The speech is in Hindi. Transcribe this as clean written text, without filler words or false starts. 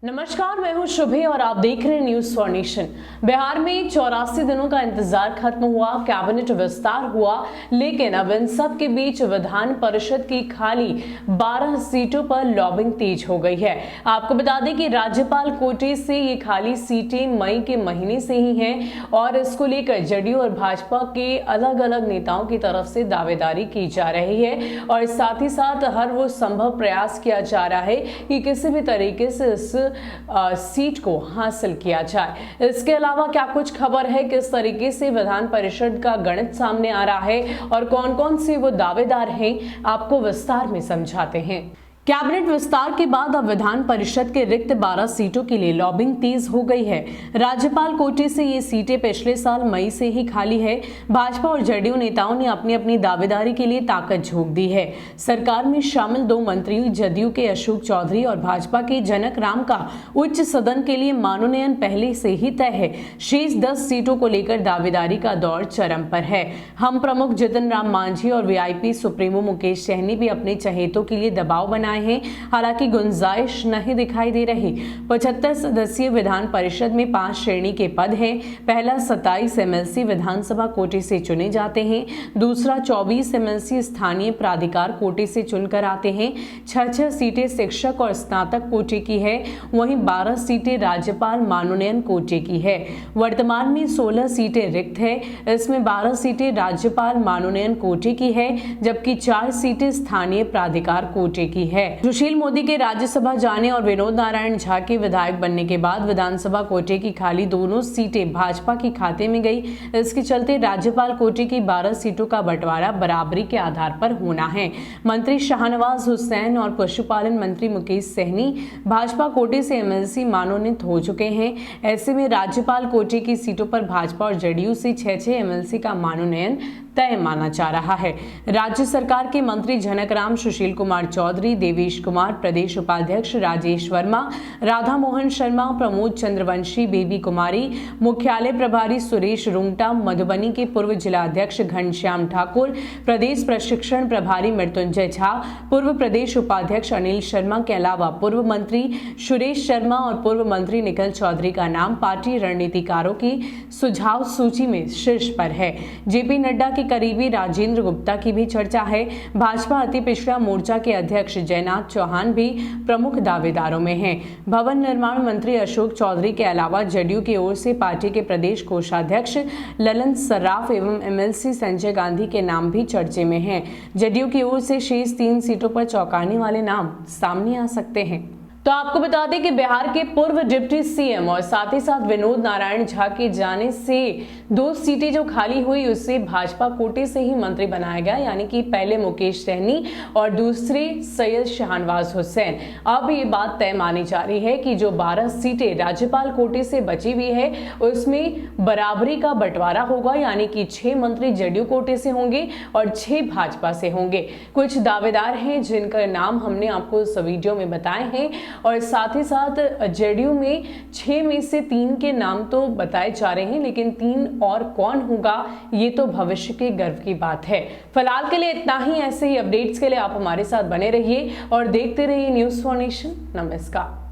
नमस्कार, मैं हूं शुभे और आप देख रहे हैं न्यूज फॉर नेशन। बिहार में 84 दिनों का इंतजार खत्म हुआ, कैबिनेट विस्तार हुआ, लेकिन अब इन सब के बीच विधान परिषद की खाली 12 सीटों पर लॉबिंग तेज हो गई है। आपको बता दें कि राज्यपाल कोटे से ये खाली सीटें मई के महीने से ही हैं और इसको लेकर जदयू और भाजपा के अलग अलग नेताओं की तरफ से दावेदारी की जा रही है और साथ ही साथ हर वो संभव प्रयास किया जा रहा है कि किसी भी तरीके से इस सीट को हासिल किया जाए। इसके अलावा क्या कुछ खबर है, किस तरीके से विधान परिषद का गणित सामने आ रहा है और कौन कौन से वो दावेदार हैं, आपको विस्तार में समझाते हैं। कैबिनेट विस्तार के बाद अब विधान परिषद के रिक्त 12 सीटों के लिए लॉबिंग तेज हो गई है। राज्यपाल कोटे से ये सीटें पिछले साल मई से ही खाली है। भाजपा और जदयू नेताओं ने अपनी अपनी दावेदारी के लिए ताकत झोंक दी है। सरकार में शामिल 2 मंत्री जदयू के अशोक चौधरी और भाजपा के जनक राम का उच्च सदन के लिए मनोनयन पहले से ही तय है। शेष 10 सीटों को लेकर दावेदारी का दौर चरम पर है। हम प्रमुख जितन राम मांझी और वीआईपी सुप्रीमो मुकेश सहनी भी अपने चहेतों के लिए दबाव बनाए हैं। हालांकि गुंजाइश नहीं दिखाई दे रही। 75 सदस्यीय विधान परिषद में 5 श्रेणी के पद हैं। पहला 27 एमएलसी विधानसभा कोटे से चुने जाते हैं। दूसरा 24 एमएलसी स्थानीय प्राधिकार कोटे से चुनकर आते हैं। 6 सीटें शिक्षक और स्नातक कोटे की है, वहीं 12 सीटें राज्यपाल मनोनयन कोटे की है। वर्तमान में 16 सीटें रिक्त है। इसमें 12 सीटें राज्यपाल मनोनयन कोटे की है, जबकि 4 सीटें स्थानीय प्राधिकार कोटे की है। सुशील मोदी के राज्यसभा जाने और विनोद नारायण झा के विधायक बनने के बाद विधानसभा कोटे की खाली दोनों सीटें भाजपा के खाते में गई। इसके चलते राज्यपाल कोटे की 12 सीटों का बंटवारा बराबरी के आधार पर होना है। मंत्री शाहनवाज हुसैन और पशुपालन मंत्री मुकेश सहनी भाजपा कोटे से एमएलसी मनोनीत हो चुके हैं। ऐसे में राज्यपाल कोटे की सीटों पर भाजपा और जदयू से 6 एमएलसी का मनोनयन तय माना जा रहा है। राज्य सरकार के मंत्री जनक राम, सुशील कुमार चौधरी, देवेश कुमार, प्रदेश उपाध्यक्ष राजेश वर्मा, राधा मोहन शर्मा, प्रमोद चंद्रवंशी, बेबी कुमारी, मुख्यालय प्रभारी सुरेश रुंगटा, मधुबनी के पूर्व जिलाध्यक्ष घनश्याम ठाकुर, प्रदेश प्रशिक्षण प्रभारी मृत्युंजय झा, पूर्व प्रदेश उपाध्यक्ष अनिल शर्मा के अलावा पूर्व मंत्री सुरेश शर्मा और पूर्व मंत्री निखिल चौधरी का नाम पार्टी रणनीतिकारों की सुझाव सूची में शीर्ष पर है। जेपी नड्डा के करीबी राजेंद्र गुप्ता की भी चर्चा है। भाजपा अति पिछड़ा मोर्चा के अध्यक्ष जयनाथ चौहान भी प्रमुख दावेदारों में हैं। भवन निर्माण मंत्री अशोक चौधरी के अलावा जदयू की ओर से पार्टी के प्रदेश कोषाध्यक्ष ललन सर्राफ एवं एमएलसी संजय गांधी के नाम भी चर्चे में हैं। जदयू की ओर से शेष 3 सीटों पर चौंकाने वाले नाम सामने आ सकते हैं। तो आपको बता दें कि बिहार के पूर्व डिप्टी सीएम और साथ ही साथ विनोद नारायण झा के जाने से 2 सीटें जो खाली हुई उससे भाजपा कोटे से ही मंत्री बनाया गया, यानी कि पहले मुकेश सहनी और दूसरे सैयद शाहनवाज हुसैन। अब ये बात तय मानी जा रही है कि जो 12 सीटें राज्यपाल कोटे से बची हुई है उसमें बराबरी का बंटवारा होगा, यानी कि 6 मंत्री जदयू कोटे से होंगे और 6 भाजपा से होंगे। कुछ दावेदार हैं जिनका नाम हमने आपको इस वीडियो में बताए हैं और साथ ही साथ जदयू में 6 में से 3 के नाम तो बताए जा रहे हैं, लेकिन 3 और कौन होगा ये तो भविष्य के गर्व की बात है। फिलहाल के लिए इतना ही। ऐसे ही अपडेट्स के लिए आप हमारे साथ बने रहिए और देखते रहिए न्यूज फॉर नेशन। नमस्कार।